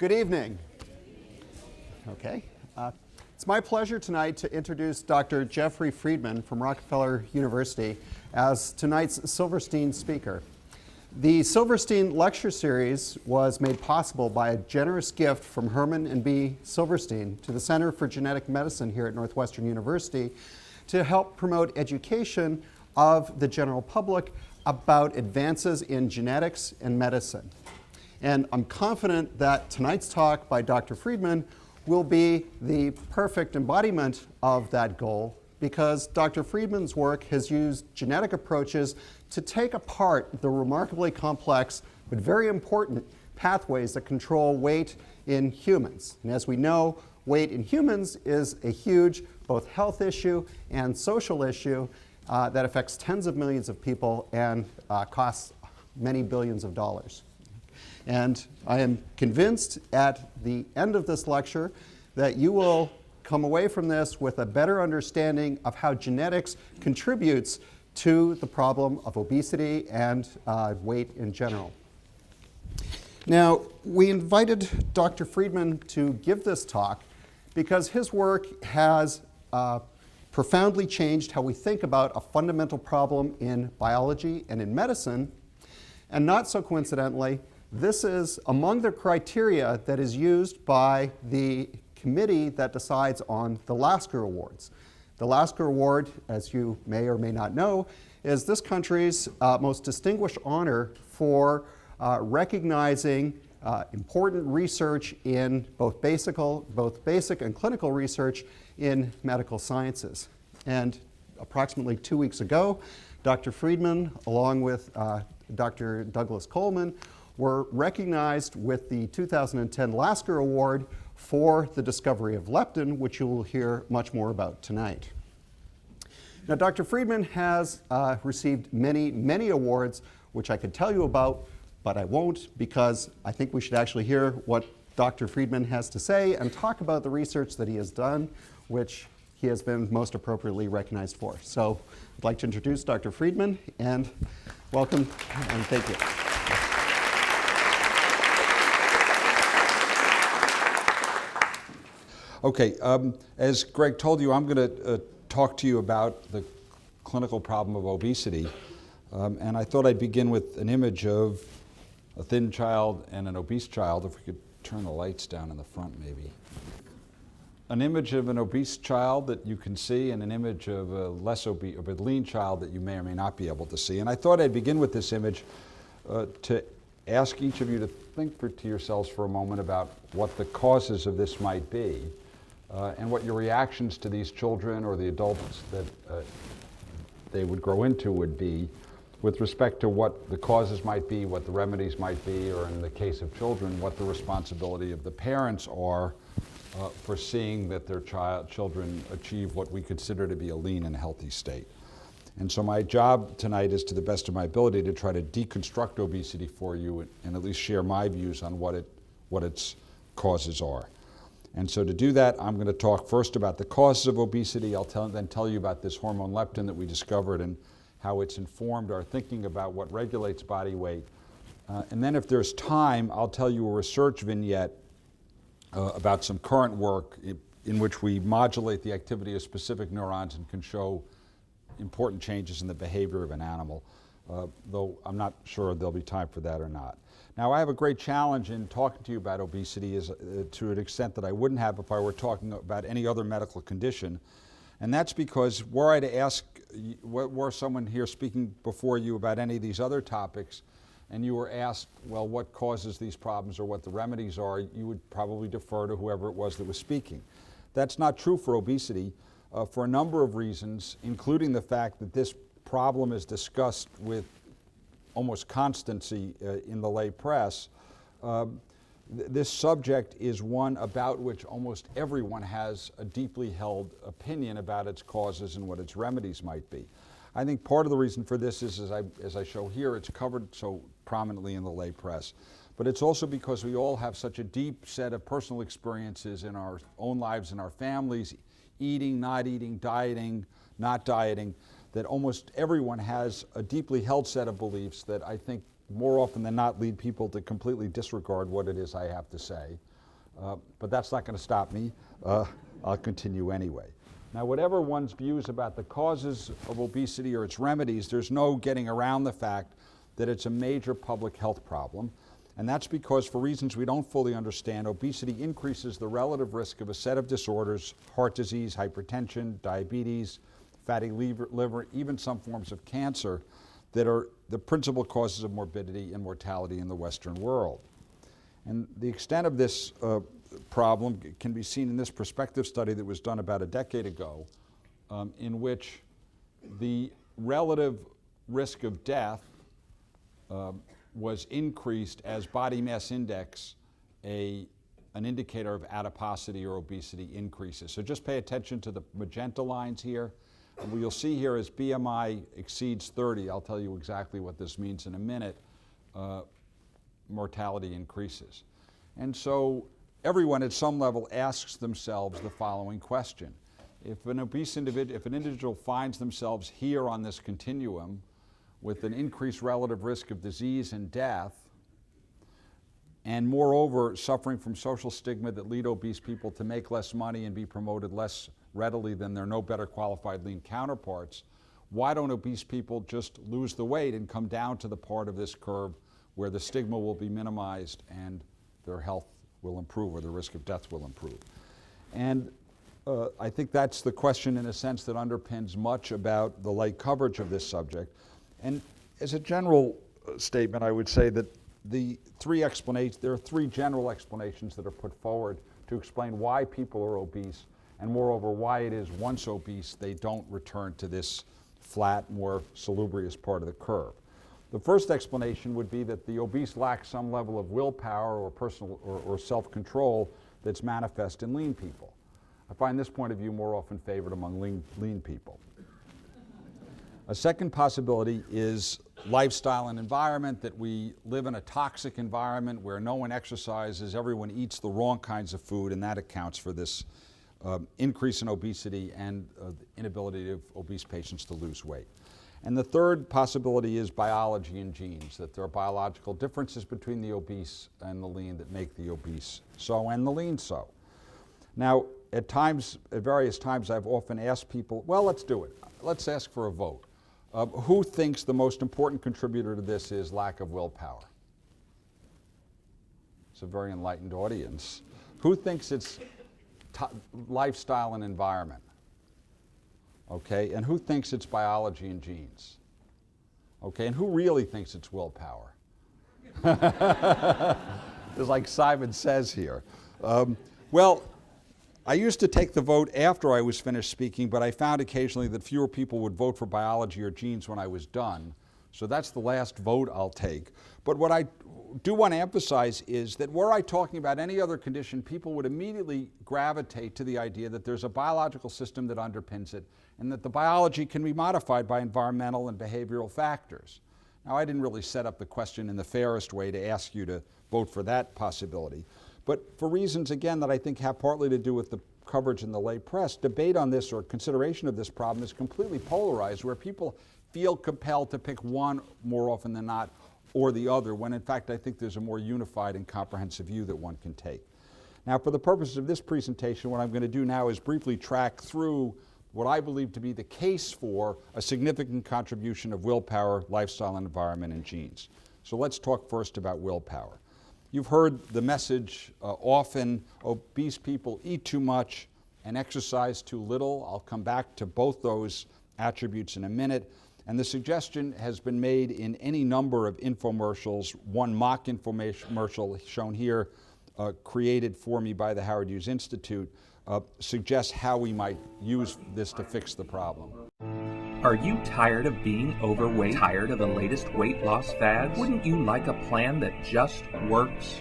Good evening. Okay. It's my pleasure tonight to introduce Dr. Jeffrey Friedman from Rockefeller University as tonight's Silverstein speaker. The Silverstein Lecture Series was made possible by a generous gift from Herman and B. Silverstein to the Center for Genetic Medicine here at Northwestern University to help promote education of the general public about advances in genetics and medicine. And I'm confident that tonight's talk by Dr. Friedman will be the perfect embodiment of that goal, because Dr. Friedman's work has used genetic approaches to take apart the remarkably complex but very important pathways that control weight in humans. And as we know, weight in humans is a huge both health issue and social issue that affects tens of millions of people and costs many billions of dollars. And I am convinced at the end of this lecture that you will come away from this with a better understanding of how genetics contributes to the problem of obesity and weight in general. Now, we invited Dr. Friedman to give this talk because his work has profoundly changed how we think about a fundamental problem in biology and in medicine. And not so coincidentally, this is among the criteria that is used by the committee that decides on the Lasker Awards. The Lasker Award, as you may or may not know, is this country's most distinguished honor for recognizing important research in both basic and clinical research in medical sciences. And approximately 2 weeks ago, Dr. Friedman, along with Dr. Douglas Coleman, were recognized with the 2010 Lasker Award for the discovery of leptin, which you will hear much more about tonight. Now, Dr. Friedman has received many, many awards, which I could tell you about, but I won't, because I think we should actually hear what Dr. Friedman has to say and talk about the research that he has done, which he has been most appropriately recognized for. So I'd like to introduce Dr. Friedman, and welcome, and thank you. Okay, as Greg told you, I'm going to talk to you about the clinical problem of obesity. And I thought I'd begin with an image of a thin child and an obese child. If we could turn the lights down in the front, maybe. An image of an obese child that you can see, and an image of a less obese, of a lean child that you may or may not be able to see. And I thought I'd begin with this image to ask each of you to think to yourselves for a moment about what the causes of this might be. And what your reactions to these children or the adults that they would grow into would be with respect to what the causes might be, what the remedies might be, or in the case of children, what the responsibility of the parents are for seeing that their children achieve what we consider to be a lean and healthy state. And so my job tonight is, to the best of my ability, to try to deconstruct obesity for you and at least share my views on what its causes are. And so to do that, I'm going to talk first about the causes of obesity. I'll then tell you about this hormone leptin that we discovered and how it's informed our thinking about what regulates body weight. And then if there's time, I'll tell you a research vignette about some current work in which we modulate the activity of specific neurons and can show important changes in the behavior of an animal, though I'm not sure there'll be time for that or not. Now, I have a great challenge in talking to you about obesity to an extent that I wouldn't have if I were talking about any other medical condition. And that's because were I to ask, were someone here speaking before you about any of these other topics, and you were asked, well, what causes these problems or what the remedies are, you would probably defer to whoever it was that was speaking. That's not true for obesity for a number of reasons, including the fact that this problem is discussed with almost constancy in the lay press. This subject is one about which almost everyone has a deeply held opinion about its causes and what its remedies might be. I think part of the reason for this is, as I show here, it's covered so prominently in the lay press. But it's also because we all have such a deep set of personal experiences in our own lives and our families, eating, not eating, dieting, not dieting, that almost everyone has a deeply held set of beliefs that I think more often than not lead people to completely disregard what it is I have to say. but that's not going to stop me. I'll continue anyway. Now, whatever one's views about the causes of obesity or its remedies, there's no getting around the fact that it's a major public health problem. And that's because, for reasons we don't fully understand, obesity increases the relative risk of a set of disorders: heart disease, hypertension, diabetes, fatty liver, even some forms of cancer, that are the principal causes of morbidity and mortality in the Western world. And the extent of this problem can be seen in this prospective study that was done about a decade ago, in which the relative risk of death was increased as body mass index, an indicator of adiposity or obesity, increases. So just pay attention to the magenta lines here. And what you'll see here is BMI exceeds 30. I'll tell you exactly what this means in a minute. Mortality increases. And so everyone at some level asks themselves the following question. If an obese individual, if an individual finds themselves here on this continuum with an increased relative risk of disease and death, and moreover suffering from social stigma that lead obese people to make less money and be promoted less readily than their no better qualified lean counterparts, why don't obese people just lose the weight and come down to the part of this curve where the stigma will be minimized and their health will improve, or the risk of death will improve? And I think that's the question, in a sense, that underpins much about the late coverage of this subject. And as a general statement, I would say that there are three general explanations that are put forward to explain why people are obese, and moreover why it is, once obese, they don't return to this flat, more salubrious part of the curve. The first explanation would be that the obese lack some level of willpower or personal or self-control that's manifest in lean people. I find this point of view more often favored among lean people. A second possibility is lifestyle and environment, that we live in a toxic environment where no one exercises, everyone eats the wrong kinds of food, and that accounts for this increase in obesity and the inability of obese patients to lose weight. And the third possibility is biology and genes, that there are biological differences between the obese and the lean that make the obese so and the lean so. Now, at various times, I've often asked people, well, let's do it. Let's ask for a vote. Who thinks the most important contributor to this is lack of willpower? It's a very enlightened audience. Who thinks it's lifestyle and environment? Okay, and who thinks it's biology and genes? Okay, and who really thinks it's willpower? It's like Simon Says here. Well, I used to take the vote after I was finished speaking, but I found occasionally that fewer people would vote for biology or genes when I was done. So that's the last vote I'll take. But what I do want to emphasize is that were I talking about any other condition, people would immediately gravitate to the idea that there's a biological system that underpins it, and that the biology can be modified by environmental and behavioral factors. Now, I didn't really set up the question in the fairest way to ask you to vote for that possibility. But for reasons, again, that I think have partly to do with the coverage in the lay press, debate on this or consideration of this problem is completely polarized, where people feel compelled to pick one more often than not, or the other, when in fact I think there's a more unified and comprehensive view that one can take. Now, for the purposes of this presentation, what I'm going to do now is briefly track through what I believe to be the case for a significant contribution of willpower, lifestyle, and environment, and genes. So let's talk first about willpower. You've heard the message often: obese people eat too much and exercise too little. I'll come back to both those attributes in a minute. And the suggestion has been made in any number of infomercials. One mock infomercial shown here, created for me by the Howard Hughes Institute, suggests how we might use this to fix the problem. Are you tired of being overweight? Tired of the latest weight loss fads? Wouldn't you like a plan that just works?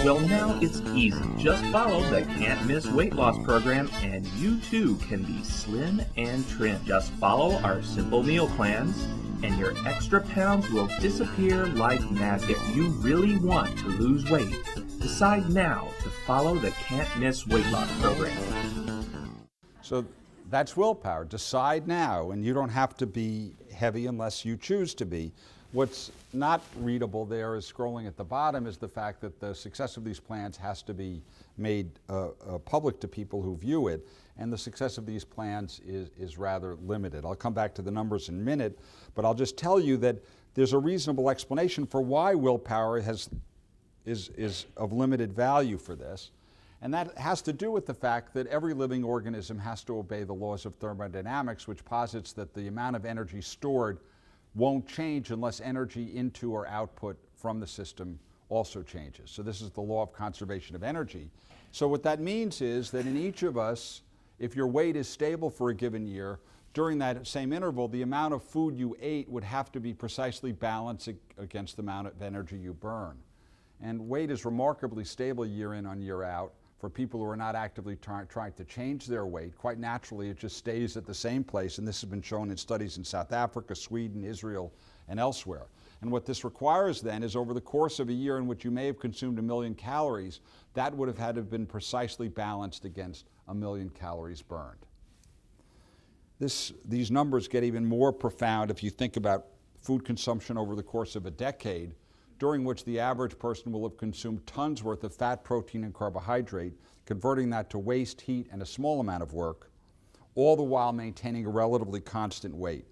Well, now it's easy. Just follow the Can't Miss Weight Loss program and you too can be slim and trim. Just follow our simple meal plans and your extra pounds will disappear like magic. If you really want to lose weight, decide now to follow the Can't Miss Weight Loss program. So that's willpower. Decide now, and you don't have to be heavy unless you choose to be. What's not readable there is scrolling at the bottom is the fact that the success of these plans has to be made public to people who view it, and the success of these plans is rather limited. I'll come back to the numbers in a minute, but I'll just tell you that there's a reasonable explanation for why willpower is of limited value for this, and that has to do with the fact that every living organism has to obey the laws of thermodynamics, which posits that the amount of energy stored won't change unless energy into or output from the system also changes. So this is the law of conservation of energy. So what that means is that in each of us, if your weight is stable for a given year, during that same interval, the amount of food you ate would have to be precisely balanced against the amount of energy you burn. And weight is remarkably stable year in on year out for people who are not actively trying to change their weight. Quite naturally, it just stays at the same place, and this has been shown in studies in South Africa, Sweden, Israel, and elsewhere. And what this requires then is over the course of a year in which you may have consumed 1 million calories, that would have had to have been precisely balanced against 1 million calories burned. These numbers get even more profound if you think about food consumption over the course of a decade, during which the average person will have consumed tons worth of fat, protein, and carbohydrate, converting that to waste, heat, and a small amount of work, all the while maintaining a relatively constant weight.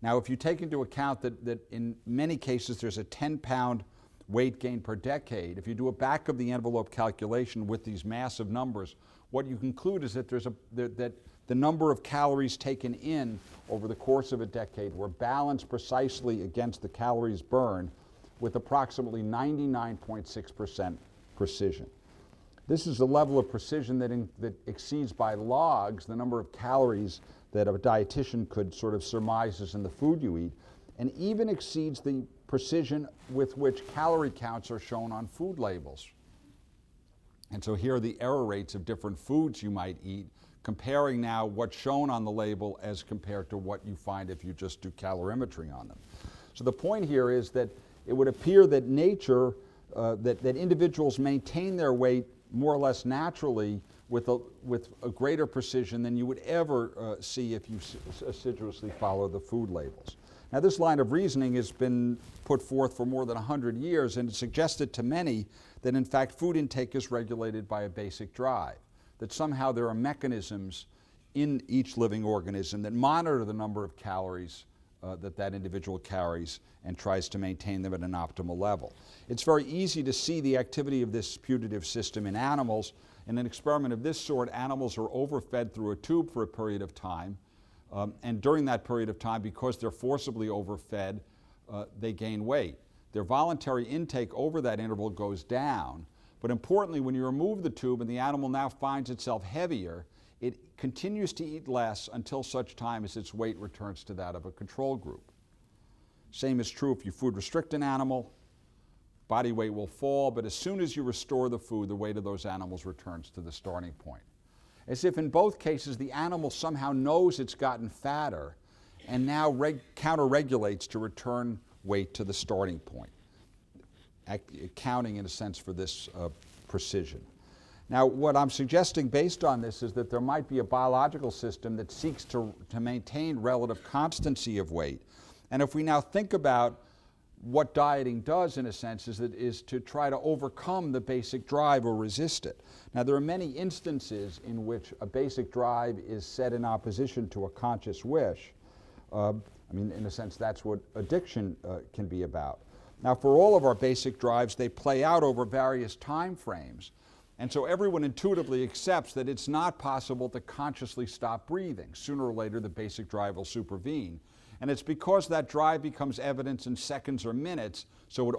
Now, if you take into account that in many cases there's a 10-pound weight gain per decade, if you do a back-of-the-envelope calculation with these massive numbers, what you conclude is that that the number of calories taken in over the course of a decade were balanced precisely against the calories burned, with approximately 99.6% precision. This is a level of precision that exceeds by logs the number of calories that a dietitian could sort of surmise is in the food you eat, and even exceeds the precision with which calorie counts are shown on food labels. And so here are the error rates of different foods you might eat, comparing now what's shown on the label as compared to what you find if you just do calorimetry on them. So the point here is that it would appear that nature, that individuals maintain their weight more or less naturally with a greater precision than you would ever see if you assiduously follow the food labels. Now, this line of reasoning has been put forth for more than 100 years, and it suggested to many that in fact food intake is regulated by a basic drive, that somehow there are mechanisms in each living organism that monitor the number of calories that individual carries and tries to maintain them at an optimal level. It's very easy to see the activity of this putative system in animals. In an experiment of this sort, animals are overfed through a tube for a period of time, and during that period of time, because they're forcibly overfed, they gain weight. Their voluntary intake over that interval goes down, but importantly, when you remove the tube and the animal now finds itself heavier, it continues to eat less until such time as its weight returns to that of a control group. Same is true if you food restrict an animal, body weight will fall, but as soon as you restore the food, the weight of those animals returns to the starting point. As if in both cases the animal somehow knows it's gotten fatter and now counter-regulates to return weight to the starting point, accounting in a sense for this precision. Now, what I'm suggesting based on this is that there might be a biological system that seeks to maintain relative constancy of weight. And if we now think about what dieting does, in a sense, is to try to overcome the basic drive or resist it. Now, there are many instances in which a basic drive is set in opposition to a conscious wish. I mean, in a sense, that's what addiction can be about. Now, for all of our basic drives, they play out over various time frames. And so everyone intuitively accepts that it's not possible to consciously stop breathing. Sooner or later, the basic drive will supervene. And it's because that drive becomes evidence in seconds or minutes, so it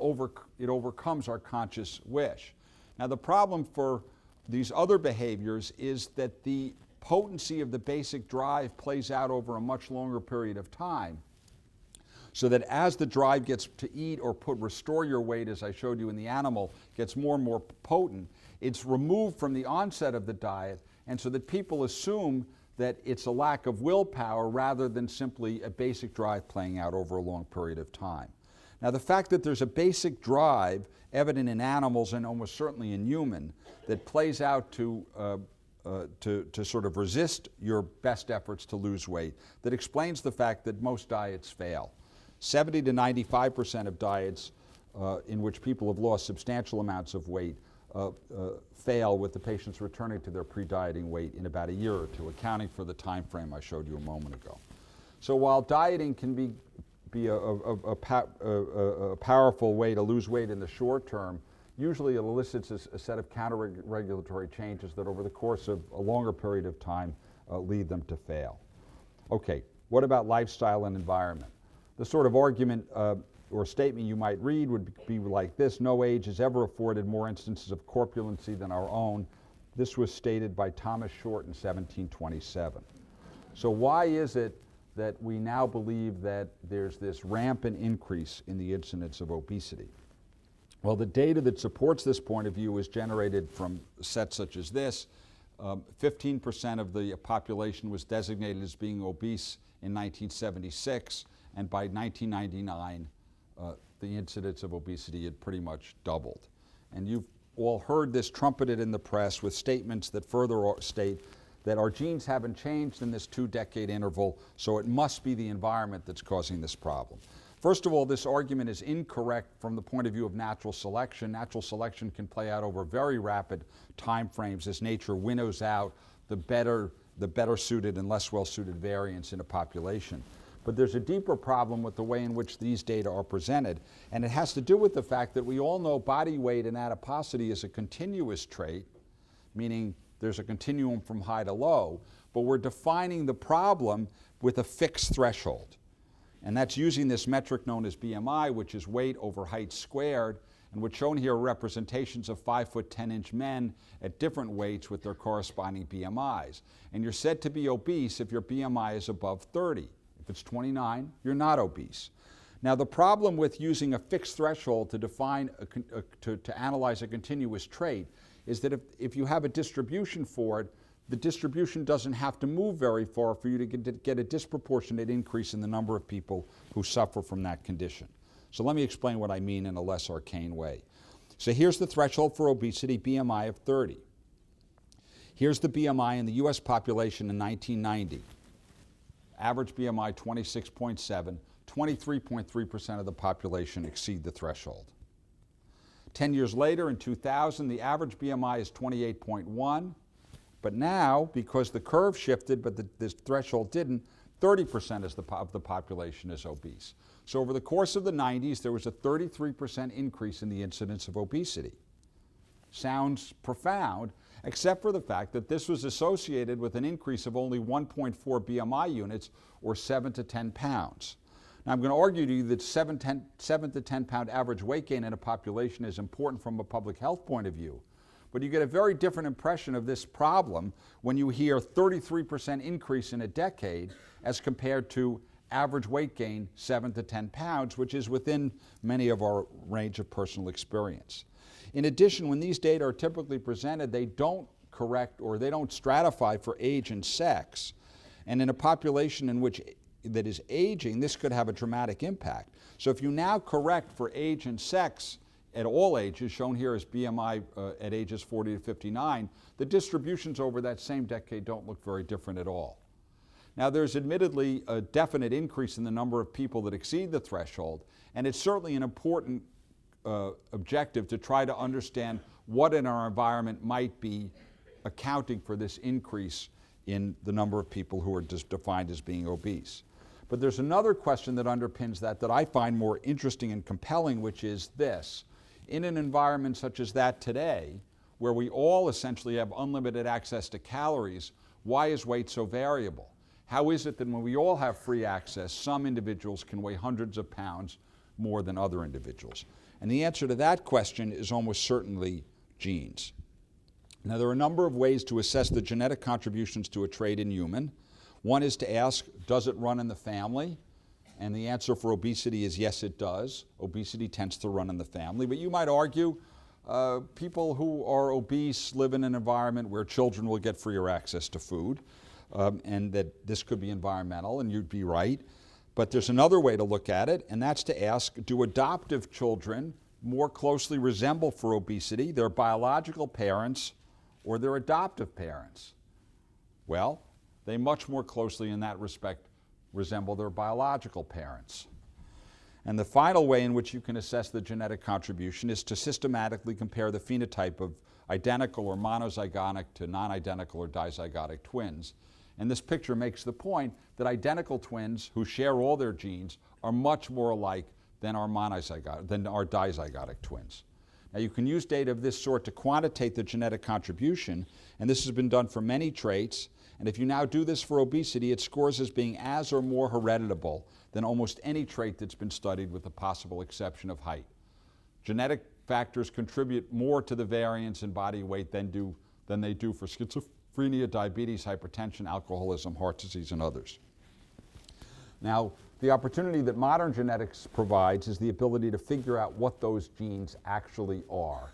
overcomes our conscious wish. Now, the problem for these other behaviors is that the potency of the basic drive plays out over a much longer period of time, so that as the drive gets to eat or restore your weight, as I showed you in the animal, gets more and more potent, it's removed from the onset of the diet, and so that people assume that it's a lack of willpower rather than simply a basic drive playing out over a long period of time. Now, the fact that there's a basic drive evident in animals and almost certainly in human that plays out to sort of resist your best efforts to lose weight, that explains the fact that most diets fail. 70 to 95% of diets in which people have lost substantial amounts of weight fail with the patients returning to their pre-dieting weight in about a year or two, accounting for the time frame I showed you a moment ago. So while dieting can be a powerful way to lose weight in the short term, usually it elicits a set of counter-regulatory changes that over the course of a longer period of time lead them to fail. Okay, what about lifestyle and environment? The sort of argument or statement you might read would be like this: no age has ever afforded more instances of corpulency than our own. This was stated by Thomas Short in 1727. So why is it that we now believe that there's this rampant increase in the incidence of obesity? Well, the data that supports this point of view is generated from sets such as this. 15% of the population was designated as being obese in 1976, and by 1999, the incidence of obesity had pretty much doubled. And you've all heard this trumpeted in the press with statements that further state that our genes haven't changed in this 2-decade interval, so it must be the environment that's causing this problem. First of all, this argument is incorrect from the point of view of natural selection. Natural selection can play out over very rapid time frames as nature winnows out the better suited and less well suited variants in a population. But there's a deeper problem with the way in which these data are presented, and it has to do with the fact that we all know body weight and adiposity is a continuous trait, meaning there's a continuum from high to low, but we're defining the problem with a fixed threshold. And that's using this metric known as BMI, which is weight over height squared, and what's shown here are representations of 5'10" men at different weights with their corresponding BMIs. And you're said to be obese if your BMI is above 30. If it's 29, you're not obese. Now, the problem with using a fixed threshold to define, to analyze a continuous trait is that if you have a distribution for it, the distribution doesn't have to move very far for you to get a disproportionate increase in the number of people who suffer from that condition. So let me explain what I mean in a less arcane way. So here's the threshold for obesity, BMI of 30. Here's the BMI in the US population in 1990. Average BMI 26.7, 23.3% of the population exceed the threshold. 10 years later, in 2000, the average BMI is 28.1, but now, because the curve shifted but this threshold didn't, 30% of the population is obese. So over the course of the 90s, there was a 33% increase in the incidence of obesity. Sounds profound, except for the fact that this was associated with an increase of only 1.4 BMI units, or 7 to 10 pounds. Now, I'm going to argue to you that 7 to 10 pound average weight gain in a population is important from a public health point of view. But you get a very different impression of this problem when you hear 33% increase in a decade as compared to average weight gain 7 to 10 pounds, which is within many of our range of personal experience. In addition, when these data are typically presented, they don't correct or they don't stratify for age and sex. And in a population in which that is aging, this could have a dramatic impact. So if you now correct for age and sex at all ages, shown here as BMI at ages 40 to 59, the distributions over that same decade don't look very different at all. Now, there's admittedly a definite increase in the number of people that exceed the threshold, and it's certainly an important objective to try to understand what in our environment might be accounting for this increase in the number of people who are defined as being obese. But there's another question that underpins that I find more interesting and compelling, which is this. In an environment such as that today, where we all essentially have unlimited access to calories, why is weight so variable? How is it that when we all have free access, some individuals can weigh hundreds of pounds more than other individuals? And the answer to that question is almost certainly genes. Now, there are a number of ways to assess the genetic contributions to a trait in human. One is to ask, does it run in the family? And the answer for obesity is yes, it does. Obesity tends to run in the family. But you might argue people who are obese live in an environment where children will get freer access to food, and that this could be environmental, and you'd be right. But there's another way to look at it, and that's to ask, do adoptive children more closely resemble for obesity their biological parents or their adoptive parents? Well, they much more closely in that respect resemble their biological parents. And the final way in which you can assess the genetic contribution is to systematically compare the phenotype of identical or monozygotic to non-identical or dizygotic twins. And this picture makes the point that identical twins who share all their genes are much more alike than our dizygotic twins. Now you can use data of this sort to quantitate the genetic contribution, and this has been done for many traits. And if you now do this for obesity, it scores as being as or more hereditable than almost any trait that's been studied, with the possible exception of height. Genetic factors contribute more to the variance in body weight than they do for schizophrenia, diabetes, hypertension, alcoholism, heart disease, and others. Now, the opportunity that modern genetics provides is the ability to figure out what those genes actually are.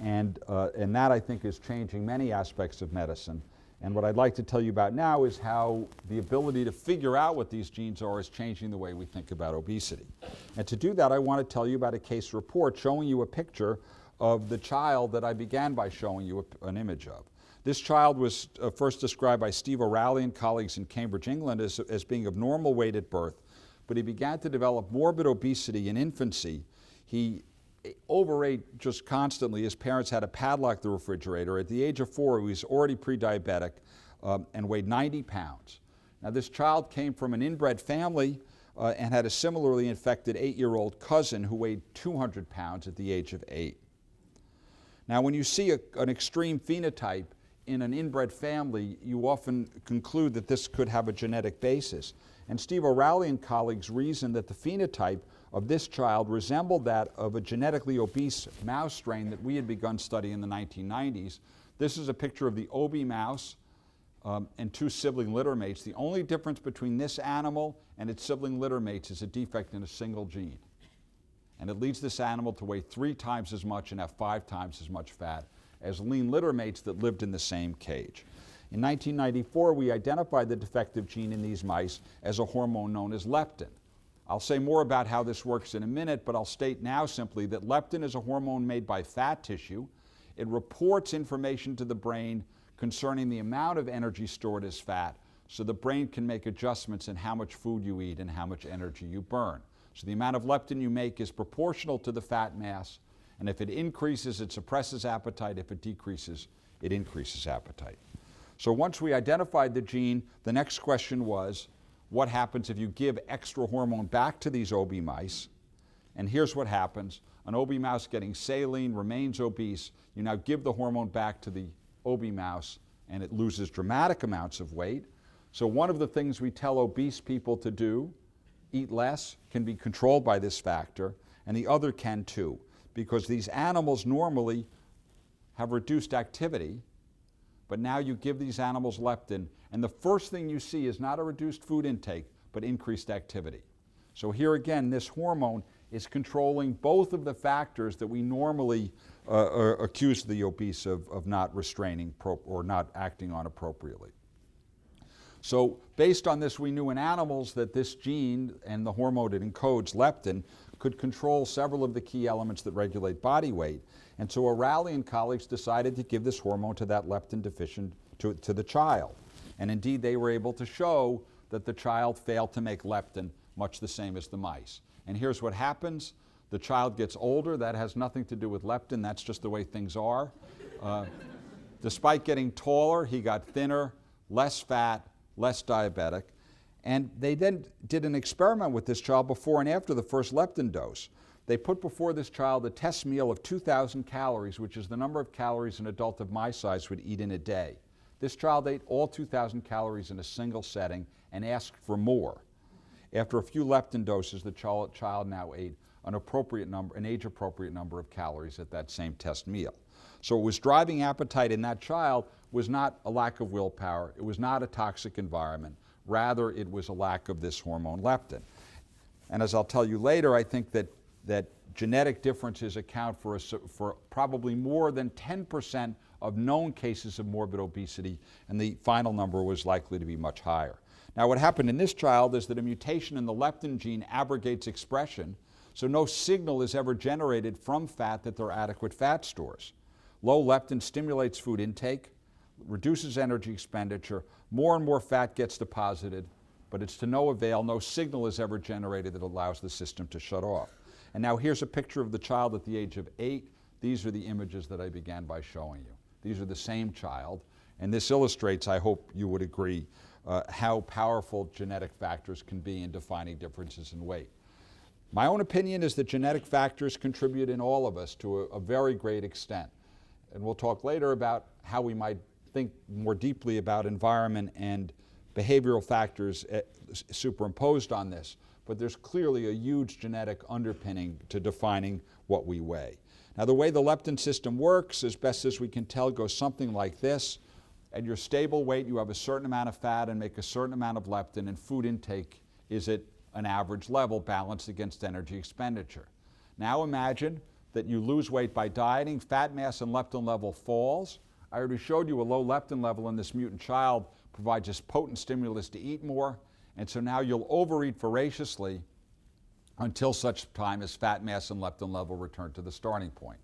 And that, I think, is changing many aspects of medicine. And what I'd like to tell you about now is how the ability to figure out what these genes are is changing the way we think about obesity. And to do that, I want to tell you about a case report showing you a picture of the child that I began by showing you an image of. This child was first described by Steve O'Reilly and colleagues in Cambridge, England, as being of normal weight at birth, but he began to develop morbid obesity in infancy. He overate just constantly. His parents had to padlock the refrigerator. At the age of 4, he was already pre-diabetic and weighed 90 pounds. Now, this child came from an inbred family and had a similarly infected 8-year-old cousin who weighed 200 pounds at the age of 8. Now, when you see an extreme phenotype in an inbred family, you often conclude that this could have a genetic basis. And Steve O'Reilly and colleagues reasoned that the phenotype of this child resembled that of a genetically obese mouse strain that we had begun studying in the 1990s. This is a picture of the Obese mouse and 2 sibling littermates. The only difference between this animal and its sibling littermates is a defect in a single gene. And it leads this animal to weigh 3 times as much and have 5 times as much fat as lean littermates that lived in the same cage. In 1994, we identified the defective gene in these mice as a hormone known as leptin. I'll say more about how this works in a minute, but I'll state now simply that leptin is a hormone made by fat tissue. It reports information to the brain concerning the amount of energy stored as fat, so the brain can make adjustments in how much food you eat and how much energy you burn. So the amount of leptin you make is proportional to the fat mass, and if it increases, it suppresses appetite. If it decreases, it increases appetite. So once we identified the gene, the next question was, what happens if you give extra hormone back to these obese mice? And here's what happens. An obese mouse getting saline remains obese. You now give the hormone back to the obese mouse, and it loses dramatic amounts of weight. So one of the things we tell obese people to do, eat less, can be controlled by this factor, and the other can too, because these animals normally have reduced activity, but now you give these animals leptin, and the first thing you see is not a reduced food intake, but increased activity. So here again, this hormone is controlling both of the factors that we normally accuse the obese of not restraining or not acting on appropriately. So based on this, we knew in animals that this gene and the hormone it encodes, leptin, could control several of the key elements that regulate body weight. And so O'Reilly and colleagues decided to give this hormone to that leptin deficient, to the child. And indeed, they were able to show that the child failed to make leptin, much the same as the mice. And here's what happens. The child gets older. That has nothing to do with leptin. That's just the way things are. Despite getting taller, he got thinner, less fat, less diabetic. And they then did an experiment with this child before and after the first leptin dose. They put before this child a test meal of 2,000 calories, which is the number of calories an adult of my size would eat in a day. This child ate all 2,000 calories in a single setting and asked for more. After a few leptin doses, the child now ate an age-appropriate number of calories at that same test meal. So what was driving appetite in that child was not a lack of willpower. It was not a toxic environment. Rather, it was a lack of this hormone leptin. And as I'll tell you later, I think that genetic differences account for probably more than 10% of known cases of morbid obesity, and the final number was likely to be much higher. Now, what happened in this child is that a mutation in the leptin gene abrogates expression, so no signal is ever generated from fat that there are adequate fat stores. Low leptin stimulates food intake, reduces energy expenditure, more and more fat gets deposited, but it's to no avail. No signal is ever generated that allows the system to shut off. And now here's a picture of the child at the age of 8. These are the images that I began by showing you. These are the same child, and this illustrates, I hope you would agree, how powerful genetic factors can be in defining differences in weight. My own opinion is that genetic factors contribute in all of us to a very great extent. And we'll talk later about how we might think more deeply about environment and behavioral factors superimposed on this. But there's clearly a huge genetic underpinning to defining what we weigh. Now, the way the leptin system works, as best as we can tell, goes something like this. At your stable weight, you have a certain amount of fat and make a certain amount of leptin, and food intake is at an average level balanced against energy expenditure. Now imagine that you lose weight by dieting, fat mass and leptin level falls. I already showed you a low leptin level in this mutant child provides this potent stimulus to eat more, and so now you'll overeat voraciously until such time as fat mass and leptin level return to the starting point.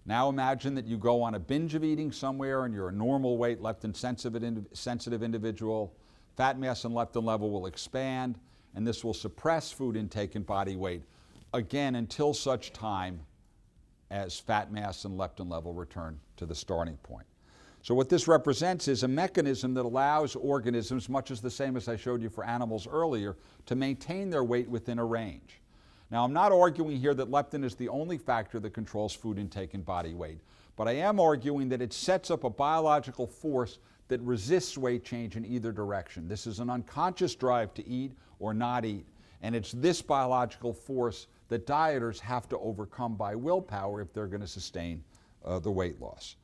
Now imagine that you go on a binge of eating somewhere and you're a normal weight, leptin sensitive individual. Fat mass and leptin level will expand, and this will suppress food intake and body weight, again until such time as fat mass and leptin level return to the starting point. So what this represents is a mechanism that allows organisms, much as the same as I showed you for animals earlier, to maintain their weight within a range. Now, I'm not arguing here that leptin is the only factor that controls food intake and body weight, but I am arguing that it sets up a biological force that resists weight change in either direction. This is an unconscious drive to eat or not eat, and it's this biological force that dieters have to overcome by willpower if they're going to sustain the weight loss.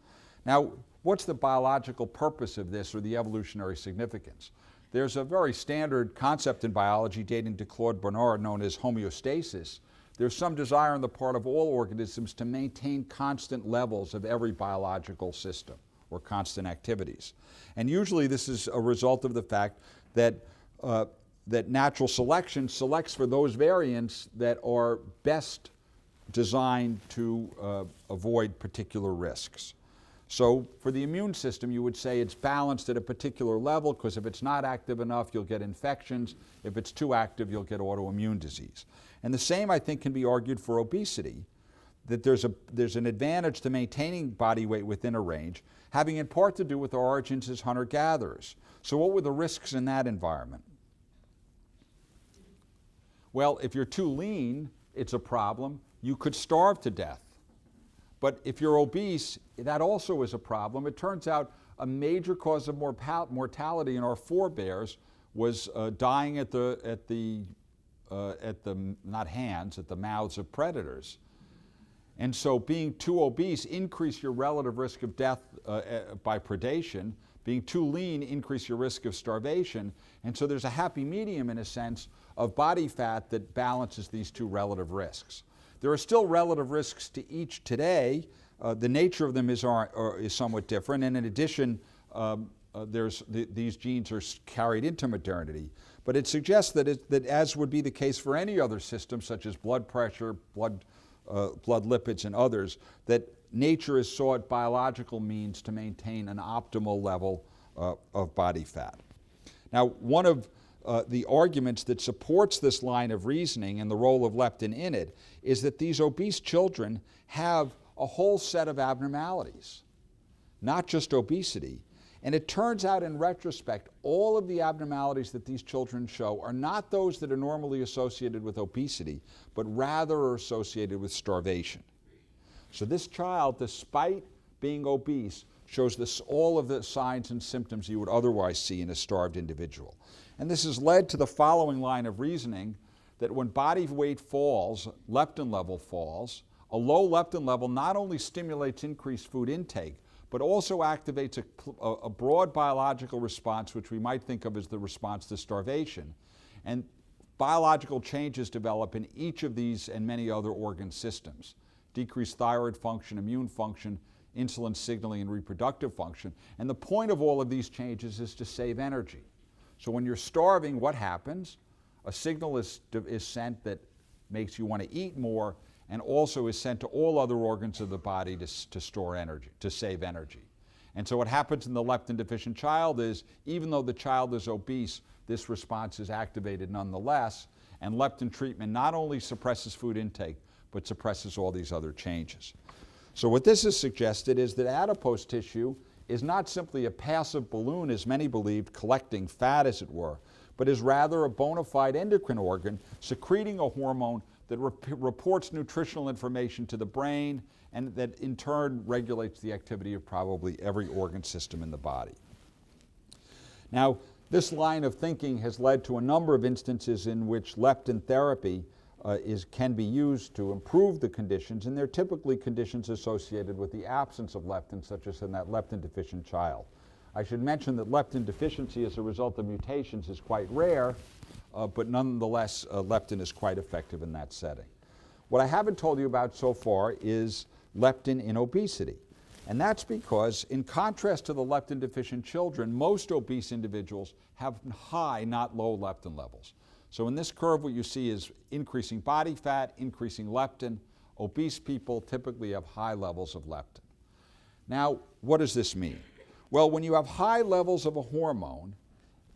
Now, what's the biological purpose of this, or the evolutionary significance? There's a very standard concept in biology dating to Claude Bernard known as homeostasis. There's some desire on the part of all organisms to maintain constant levels of every biological system or constant activities. And usually this is a result of the fact that, that natural selection selects for those variants that are best designed to avoid particular risks. So for the immune system, you would say it's balanced at a particular level, because if it's not active enough, you'll get infections. If it's too active, you'll get autoimmune disease. And the same, I think, can be argued for obesity, that there's an advantage to maintaining body weight within a range, having in part to do with our origins as hunter-gatherers. So what were the risks in that environment? Well, if you're too lean, it's a problem. You could starve to death. But if you're obese, that also is a problem. It turns out a major cause of mortality in our forebears was dying at the mouths of predators. And so being too obese increased your relative risk of death by predation. Being too lean increased your risk of starvation. And so there's a happy medium, in a sense, of body fat that balances these two relative risks. There are still relative risks to each today. The nature of them is somewhat different, and in addition, these genes are carried into modernity. But it suggests that as would be the case for any other system, such as blood pressure, blood lipids, and others, that nature has sought biological means to maintain an optimal level of body fat. Now, one of the arguments that supports this line of reasoning and the role of leptin in it is that these obese children have a whole set of abnormalities, not just obesity. And it turns out in retrospect, all of the abnormalities that these children show are not those that are normally associated with obesity, but rather are associated with starvation. So this child, despite being obese, shows all of the signs and symptoms you would otherwise see in a starved individual. And this has led to the following line of reasoning, that when body weight falls, leptin level falls. A low leptin level not only stimulates increased food intake, but also activates a broad biological response, which we might think of as the response to starvation. And biological changes develop in each of these and many other organ systems. Decreased thyroid function, immune function, insulin signaling, and reproductive function. And the point of all of these changes is to save energy. So when you're starving, what happens? A signal is sent that makes you want to eat more, and also is sent to all other organs of the body to store energy, to save energy. And so what happens in the leptin deficient child is, even though the child is obese, this response is activated nonetheless, and leptin treatment not only suppresses food intake, but suppresses all these other changes. So what this has suggested is that adipose tissue is not simply a passive balloon, as many believed, collecting fat as it were, but is rather a bona fide endocrine organ secreting a hormone that reports nutritional information to the brain and that in turn regulates the activity of probably every organ system in the body. Now, this line of thinking has led to a number of instances in which leptin therapy can be used to improve the conditions, and they're typically conditions associated with the absence of leptin, such as in that leptin deficient child. I should mention that leptin deficiency as a result of mutations is quite rare, but nonetheless leptin is quite effective in that setting. What I haven't told you about so far is leptin in obesity. And that's because, in contrast to the leptin deficient children, most obese individuals have high, not low leptin levels. So in this curve, what you see is increasing body fat, increasing leptin. Obese people typically have high levels of leptin. Now, what does this mean? Well, when you have high levels of a hormone,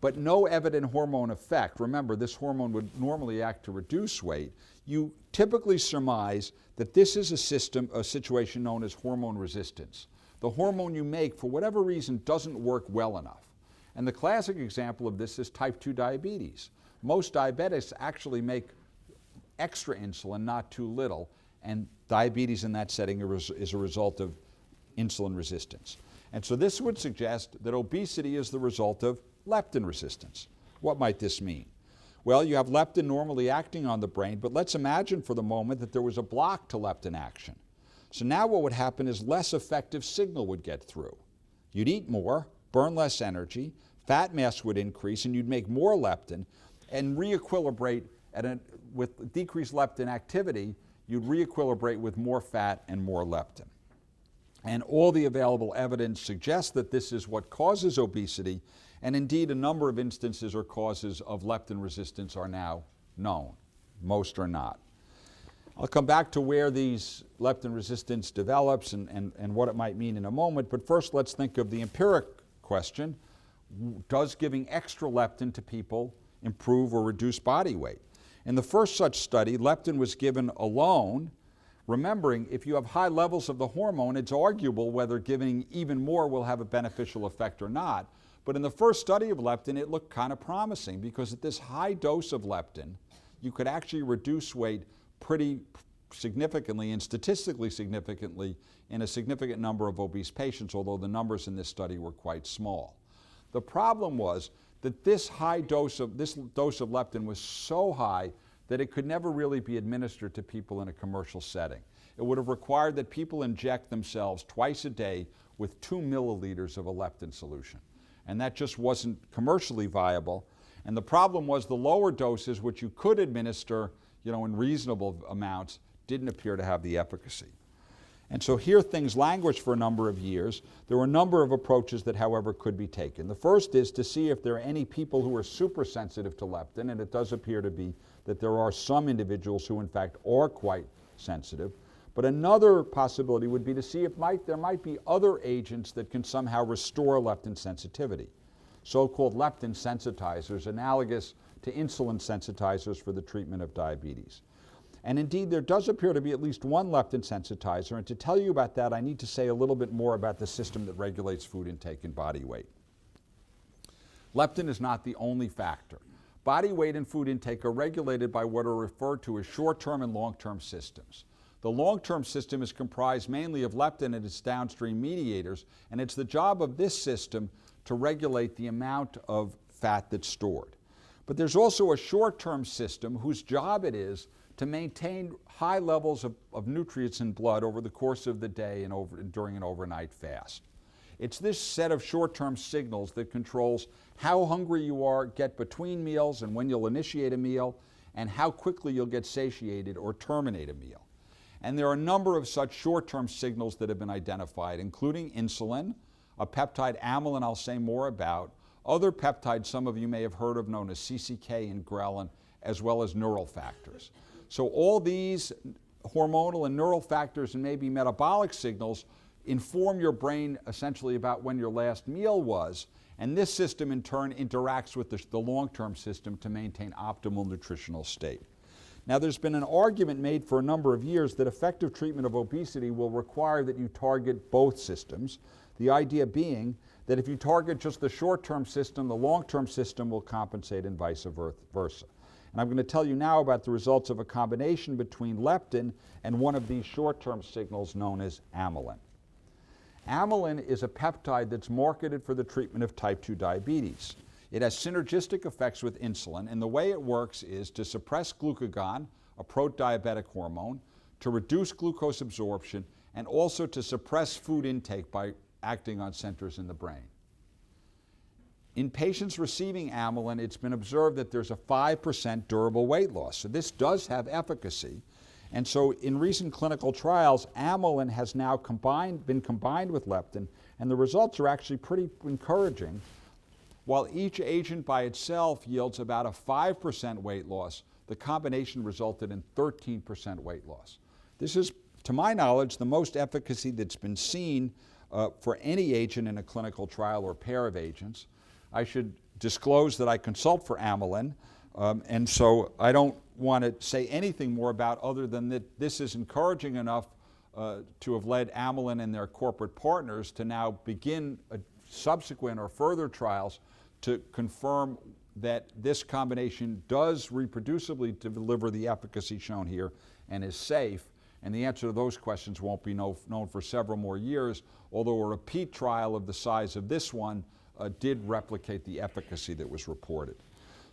but no evident hormone effect, remember this hormone would normally act to reduce weight, you typically surmise that this is a situation known as hormone resistance. The hormone you make, for whatever reason, doesn't work well enough. And the classic example of this is type 2 diabetes. Most diabetics actually make extra insulin, not too little, and diabetes in that setting is a result of insulin resistance. And so this would suggest that obesity is the result of leptin resistance. What might this mean? Well, you have leptin normally acting on the brain, but let's imagine for the moment that there was a block to leptin action. So now what would happen is less effective signal would get through. You'd eat more, burn less energy, fat mass would increase, and you'd make more leptin, and re-equilibrate with decreased leptin activity, you'd re-equilibrate with more fat and more leptin. And all the available evidence suggests that this is what causes obesity, and indeed a number of instances or causes of leptin resistance are now known. Most are not. I'll come back to where these leptin resistance develops and what it might mean in a moment, but first let's think of the empiric question. Does giving extra leptin to people improve or reduce body weight? In the first such study, leptin was given alone. Remembering, if you have high levels of the hormone, it's arguable whether giving even more will have a beneficial effect or not. But in the first study of leptin, it looked kind of promising because at this high dose of leptin, you could actually reduce weight pretty significantly and statistically significantly in a significant number of obese patients, although the numbers in this study were quite small. The problem was that this dose of leptin was so high that it could never really be administered to people in a commercial setting. It would have required that people inject themselves twice a day with 2 milliliters of a leptin solution. And that just wasn't commercially viable. And the problem was the lower doses, which you could administer, in reasonable amounts, didn't appear to have the efficacy. And so here things languished for a number of years. There were a number of approaches that, however, could be taken. The first is to see if there are any people who are super sensitive to leptin, and it does appear to be that there are some individuals who in fact are quite sensitive. But another possibility would be to see if there might be other agents that can somehow restore leptin sensitivity, so-called leptin sensitizers, analogous to insulin sensitizers for the treatment of diabetes. And indeed, there does appear to be at least one leptin sensitizer, and to tell you about that, I need to say a little bit more about the system that regulates food intake and body weight. Leptin is not the only factor. Body weight and food intake are regulated by what are referred to as short-term and long-term systems. The long-term system is comprised mainly of leptin and its downstream mediators, and it's the job of this system to regulate the amount of fat that's stored. But there's also a short-term system whose job it is to maintain high levels of nutrients in blood over the course of the day and during an overnight fast. It's this set of short-term signals that controls how hungry you are, get between meals, and when you'll initiate a meal, and how quickly you'll get satiated or terminate a meal. And there are a number of such short-term signals that have been identified, including insulin, a peptide amylin I'll say more about, other peptides some of you may have heard of known as CCK and ghrelin, as well as neural factors. So all these hormonal and neural factors and maybe metabolic signals inform your brain essentially about when your last meal was, and this system in turn interacts with the long-term system to maintain optimal nutritional state. Now, there's been an argument made for a number of years that effective treatment of obesity will require that you target both systems, the idea being that if you target just the short-term system, the long-term system will compensate and vice versa. And I'm going to tell you now about the results of a combination between leptin and one of these short-term signals known as amylin. Amylin is a peptide that's marketed for the treatment of type 2 diabetes. It has synergistic effects with insulin, and the way it works is to suppress glucagon, a pro-diabetic hormone, to reduce glucose absorption, and also to suppress food intake by acting on centers in the brain. In patients receiving amylin, it's been observed that there's a 5% durable weight loss. So this does have efficacy. And so in recent clinical trials, amylin has now been combined with leptin, and the results are actually pretty encouraging. While each agent by itself yields about a 5% weight loss, the combination resulted in 13% weight loss. This is, to my knowledge, the most efficacy that's been seen for any agent in a clinical trial or pair of agents. I should disclose that I consult for amylin, and so I don't want to say anything more about other than that this is encouraging enough to have led amylin and their corporate partners to now begin subsequent or further trials to confirm that this combination does reproducibly deliver the efficacy shown here and is safe. And the answer to those questions won't be known for several more years, although a repeat trial of the size of this one did replicate the efficacy that was reported.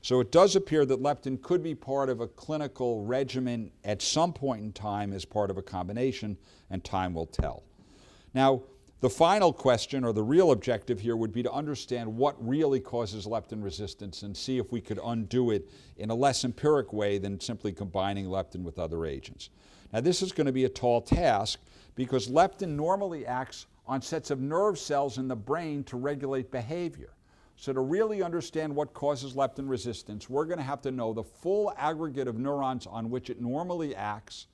So it does appear that leptin could be part of a clinical regimen at some point in time as part of a combination, and time will tell. Now, the final question, or the real objective here, would be to understand what really causes leptin resistance and see if we could undo it in a less empiric way than simply combining leptin with other agents. Now, this is going to be a tall task because leptin normally acts on sets of nerve cells in the brain to regulate behavior. So to really understand what causes leptin resistance, we're going to have to know the full aggregate of neurons on which it normally acts,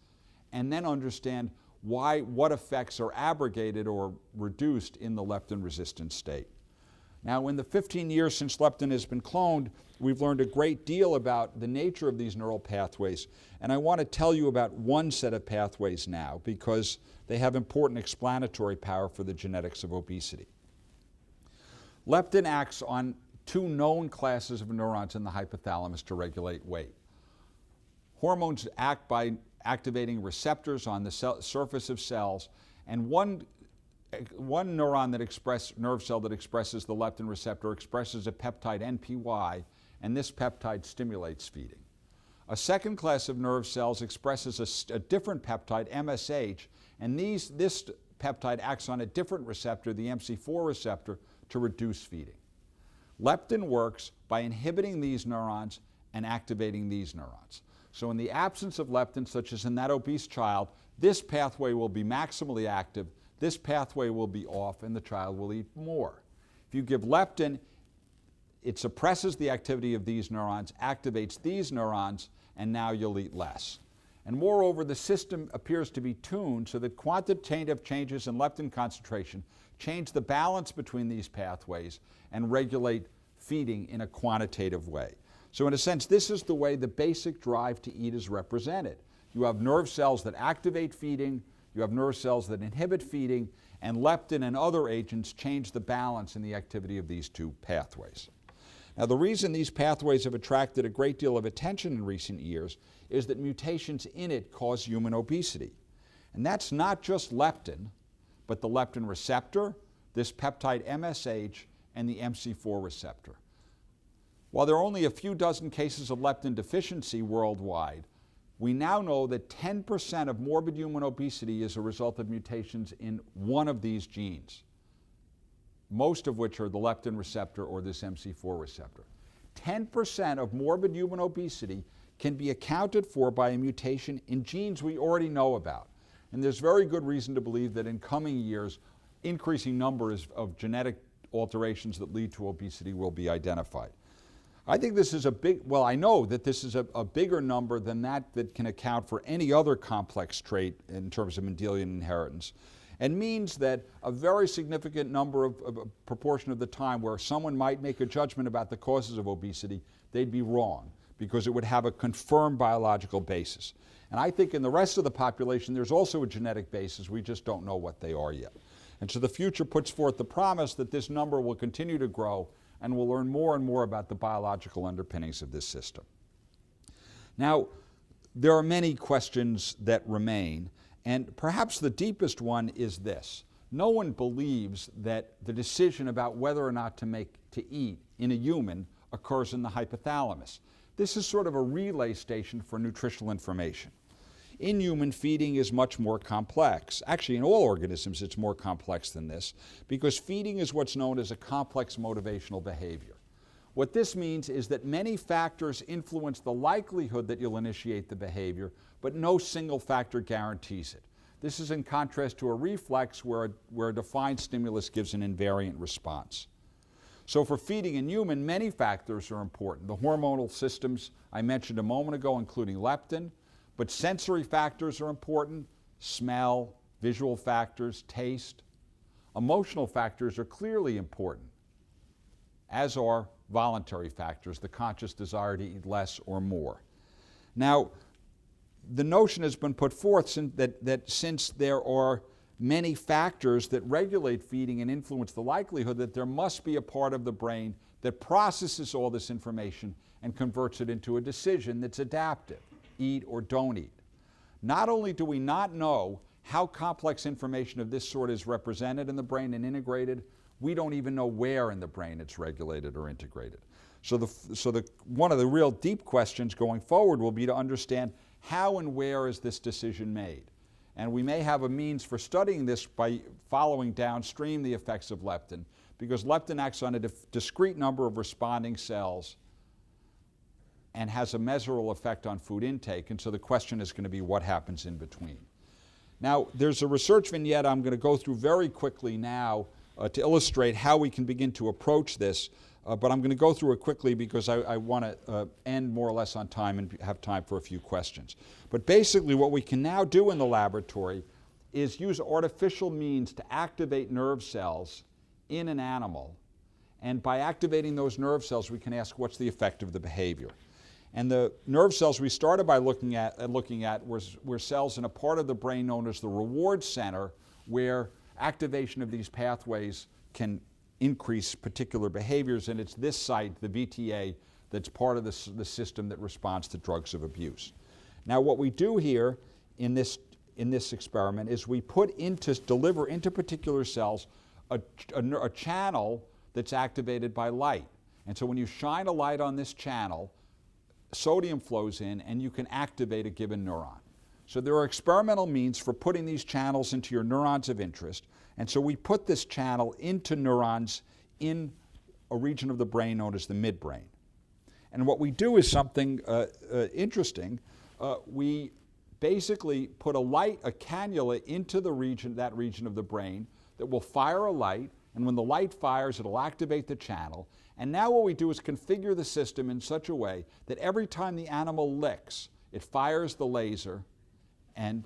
and then understand what effects are abrogated or reduced in the leptin resistant state. Now, in the 15 years since leptin has been cloned, we've learned a great deal about the nature of these neural pathways, and I want to tell you about one set of pathways now because they have important explanatory power for the genetics of obesity. Leptin acts on two known classes of neurons in the hypothalamus to regulate weight. Hormones act by activating receptors on the surface of cells, and one neuron that nerve cell that expresses the leptin receptor expresses a peptide NPY, and this peptide stimulates feeding. A second class of nerve cells expresses a different peptide, MSH, and this peptide acts on a different receptor, the MC4 receptor, to reduce feeding. Leptin works by inhibiting these neurons and activating these neurons. So in the absence of leptin, such as in that obese child, this pathway will be maximally active, this pathway will be off, and the child will eat more. If you give leptin, it suppresses the activity of these neurons, activates these neurons, and now you'll eat less. And moreover, the system appears to be tuned so that quantitative changes in leptin concentration change the balance between these pathways and regulate feeding in a quantitative way. So in a sense, this is the way the basic drive to eat is represented. You have nerve cells that activate feeding, you have nerve cells that inhibit feeding, and leptin and other agents change the balance in the activity of these two pathways. Now, the reason these pathways have attracted a great deal of attention in recent years is that mutations in it cause human obesity. And that's not just leptin, but the leptin receptor, this peptide MSH, and the MC4 receptor. While there are only a few dozen cases of leptin deficiency worldwide, we now know that 10% of morbid human obesity is a result of mutations in one of these genes, most of which are the leptin receptor or this MC4 receptor. 10% of morbid human obesity can be accounted for by a mutation in genes we already know about. And there's very good reason to believe that in coming years, increasing numbers of genetic alterations that lead to obesity will be identified. I think this is I know that this is a bigger number than that can account for any other complex trait in terms of Mendelian inheritance. and means that a very significant number of proportion of the time where someone might make a judgment about the causes of obesity, they'd be wrong because it would have a confirmed biological basis. And I think in the rest of the population there's also a genetic basis, we just don't know what they are yet. And so the future puts forth the promise that this number will continue to grow and we'll learn more and more about the biological underpinnings of this system. Now, there are many questions that remain, and perhaps the deepest one is this. No one believes that the decision about whether or not to eat in a human occurs in the hypothalamus. This is sort of a relay station for nutritional information. In human, feeding is much more complex. Actually, in all organisms, it's more complex than this because feeding is what's known as a complex motivational behavior. What this means is that many factors influence the likelihood that you'll initiate the behavior, but no single factor guarantees it. This is in contrast to a reflex where a defined stimulus gives an invariant response. So for feeding in human, many factors are important. The hormonal systems I mentioned a moment ago, including leptin, but sensory factors are important: smell, visual factors, taste. Emotional factors are clearly important, as are voluntary factors, the conscious desire to eat less or more. Now, the notion has been put forth that since there are many factors that regulate feeding and influence the likelihood, that there must be a part of the brain that processes all this information and converts it into a decision that's adaptive: eat or don't eat. Not only do we not know how complex information of this sort is represented in the brain and integrated, we don't even know where in the brain it's regulated or integrated. So one of the real deep questions going forward will be to understand how and where is this decision made. And we may have a means for studying this by following downstream the effects of leptin, because leptin acts on a discrete number of responding cells and has a measurable effect on food intake. And so the question is going to be what happens in between. Now, there's a research vignette I'm going to go through very quickly now to illustrate how we can begin to approach this, but I'm going to go through it quickly because I want to end more or less on time and have time for a few questions. But basically what we can now do in the laboratory is use artificial means to activate nerve cells in an animal, and by activating those nerve cells we can ask what's the effect of the behavior. And the nerve cells we started by looking at were cells in a part of the brain known as the reward center, where activation of these pathways can increase particular behaviors, and it's this site, the VTA, that's part of the system that responds to drugs of abuse. Now what we do here in this experiment is we deliver into particular cells a channel that's activated by light. And so when you shine a light on this channel, sodium flows in and you can activate a given neuron. So there are experimental means for putting these channels into your neurons of interest, and so we put this channel into neurons in a region of the brain known as the midbrain. And what we do is something interesting. We basically put a cannula into that region of the brain that will fire a light, and when the light fires, it'll activate the channel. And now what we do is configure the system in such a way that every time the animal licks, it fires the laser, and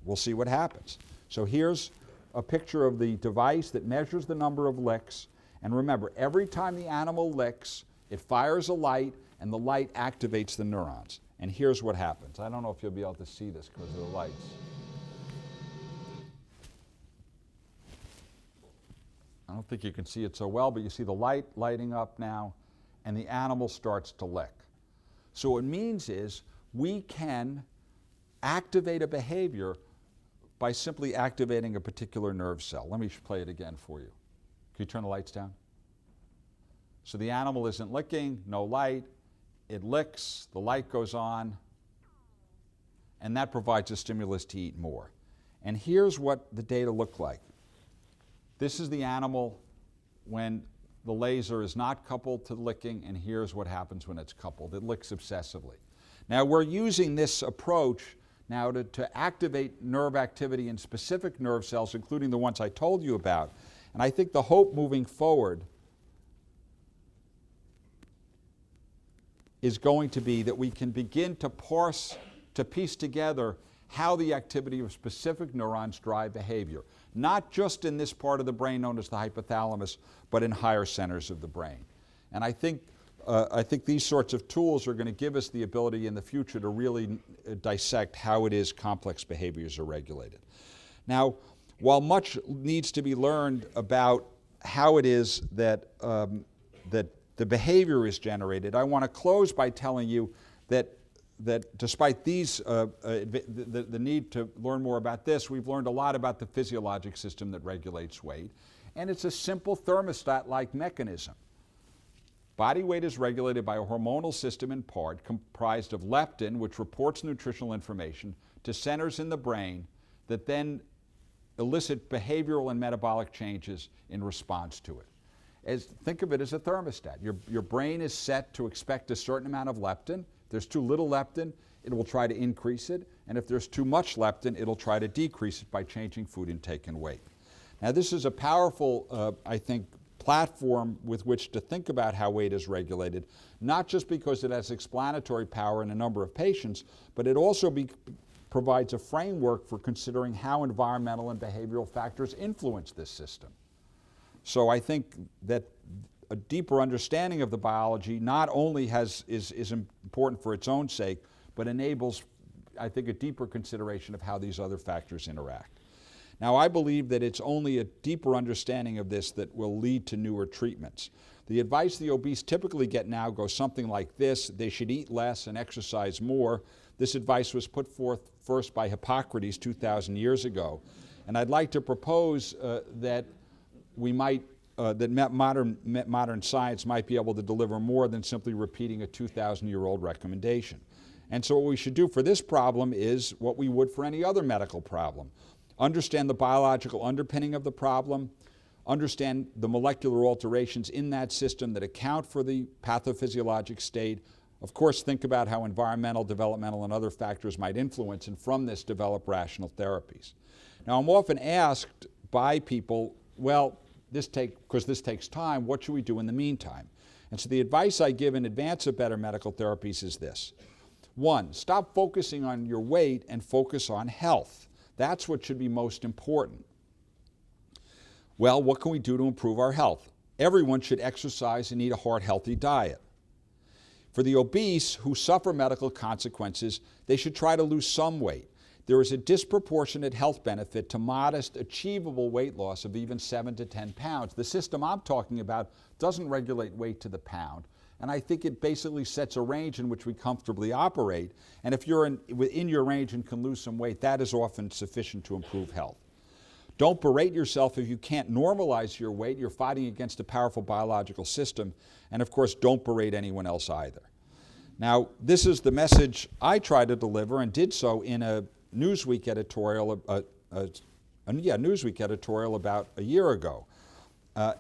we'll see what happens. So here's a picture of the device that measures the number of licks. And remember, every time the animal licks, it fires a light, and the light activates the neurons. And here's what happens. I don't know if you'll be able to see this because of the lights. I don't think you can see it so well, but you see the light lighting up now, and the animal starts to lick. So what it means is we can activate a behavior by simply activating a particular nerve cell. Let me play it again for you. Can you turn the lights down? So the animal isn't licking, no light. It licks, the light goes on, and that provides a stimulus to eat more. And here's what the data look like. This is the animal when the laser is not coupled to licking, and here's what happens when it's coupled. It licks obsessively. Now we're using this approach now to activate nerve activity in specific nerve cells, including the ones I told you about. And I think the hope moving forward is going to be that we can begin to piece together how the activity of specific neurons drive behavior, not just in this part of the brain known as the hypothalamus, but in higher centers of the brain. And I think these sorts of tools are going to give us the ability in the future to really dissect how it is complex behaviors are regulated. Now, while much needs to be learned about how it is that, that the behavior is generated, I want to close by telling you that despite these, the need to learn more about this, we've learned a lot about the physiologic system that regulates weight, and it's a simple thermostat-like mechanism. Body weight is regulated by a hormonal system in part comprised of leptin, which reports nutritional information, to centers in the brain that then elicit behavioral and metabolic changes in response to it. Think of it as a thermostat. Your brain is set to expect a certain amount of leptin. If there's too little leptin, it will try to increase it, and if there's too much leptin, it'll try to decrease it by changing food intake and weight. Now, this is a powerful, I think, platform with which to think about how weight is regulated, not just because it has explanatory power in a number of patients, but it also provides a framework for considering how environmental and behavioral factors influence this system. So I think that a deeper understanding of the biology not only is important for its own sake, but enables, I think, a deeper consideration of how these other factors interact. Now, I believe that it's only a deeper understanding of this that will lead to newer treatments. The advice the obese typically get now goes something like this: they should eat less and exercise more. This advice was put forth first by Hippocrates 2,000 years ago. And I'd like to propose that we might that modern science might be able to deliver more than simply repeating a 2,000-year-old recommendation. And so what we should do for this problem is what we would for any other medical problem. Understand the biological underpinning of the problem, understand the molecular alterations in that system that account for the pathophysiologic state. Of course, think about how environmental, developmental, and other factors might influence, and from this develop rational therapies. Now, I'm often asked by people, well, because this takes time, what should we do in the meantime? And so the advice I give in advance of better medical therapies is this. 1, stop focusing on your weight and focus on health. That's what should be most important. Well, what can we do to improve our health? Everyone should exercise and eat a heart-healthy diet. For the obese who suffer medical consequences, they should try to lose some weight. There is a disproportionate health benefit to modest, achievable weight loss of even 7 to 10 pounds. The system I'm talking about doesn't regulate weight to the pound, and I think it basically sets a range in which we comfortably operate. And if you're within your range and can lose some weight, that is often sufficient to improve health. Don't berate yourself if you can't normalize your weight. You're fighting against a powerful biological system. And of course, don't berate anyone else either. Now, this is the message I try to deliver, and did so in a Newsweek editorial, Newsweek editorial about a year ago.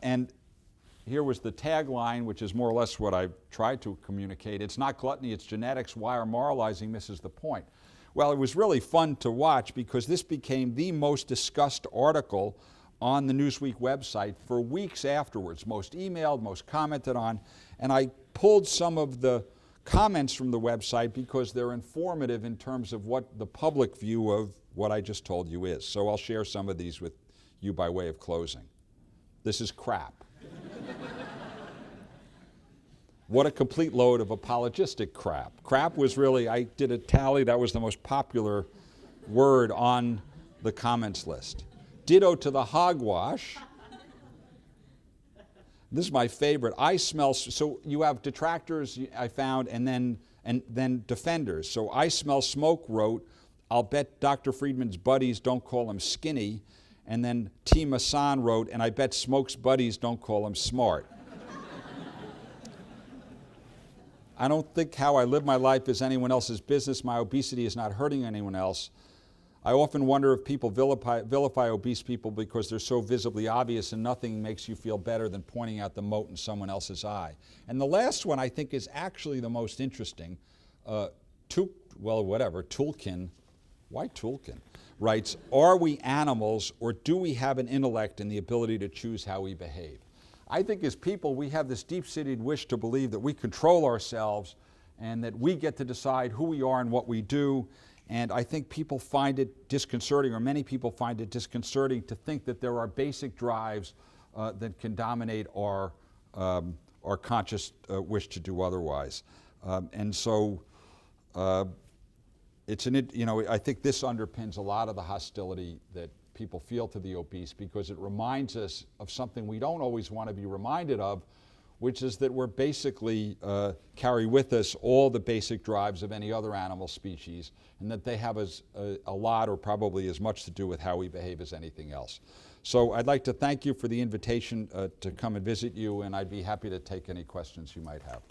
And here was the tagline, which is more or less what I've tried to communicate. It's not gluttony, it's genetics. Why our moralizing misses the point? Well, it was really fun to watch because this became the most discussed article on the Newsweek website for weeks afterwards, most emailed, most commented on. And I pulled some of the comments from the website because they're informative in terms of what the public view of what I just told you is. So I'll share some of these with you by way of closing. This is crap. What a complete load of apologistic crap. Crap was really, I did a tally, that was the most popular word on the comments list. Ditto to the hogwash. This is my favorite. I smell, so you have detractors, I found, and then defenders. So I smell smoke wrote, I'll bet Dr. Friedman's buddies don't call him skinny. And then T. Masson wrote, and I bet Smoke's buddies don't call him smart. I don't think how I live my life is anyone else's business. My obesity is not hurting anyone else. I often wonder if people vilify obese people because they're so visibly obvious, and nothing makes you feel better than pointing out the mote in someone else's eye. And the last one I think is actually the most interesting. Tulkin, why Tulkin? Writes, are we animals or do we have an intellect and the ability to choose how we behave? I think as people we have this deep-seated wish to believe that we control ourselves and that we get to decide who we are and what we do. And I think people find it disconcerting, or many people find it disconcerting, to think that there are basic drives that can dominate our conscious wish to do otherwise. And so it's I think this underpins a lot of the hostility that people feel to the obese, because it reminds us of something we don't always want to be reminded of, which is that we're basically carry with us all the basic drives of any other animal species, and that they have a lot, or probably as much, to do with how we behave as anything else. So I'd like to thank you for the invitation to come and visit you, and I'd be happy to take any questions you might have.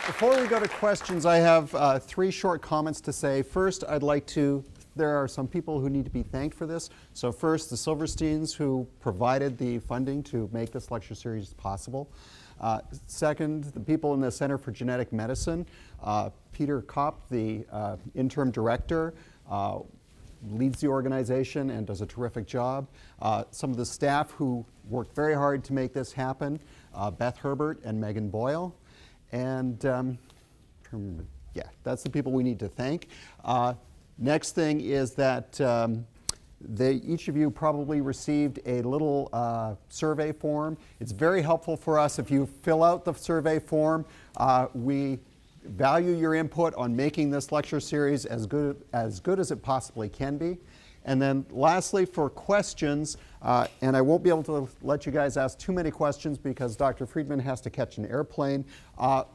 Before we go to questions, I have 3 short comments to say. First, there are some people who need to be thanked for this. So first, the Silversteins, who provided the funding to make this lecture series possible. Second, the people in the Center for Genetic Medicine. Peter Kopp, the interim director, leads the organization and does a terrific job. Some of the staff who worked very hard to make this happen, Beth Herbert and Megan Boyle. And yeah, that's the people we need to thank. Next thing is that each of you probably received a little survey form. It's very helpful for us if you fill out the survey form. We value your input on making this lecture series as good as it possibly can be. And then lastly, for questions, and I won't be able to let you guys ask too many questions because Dr. Friedman has to catch an airplane.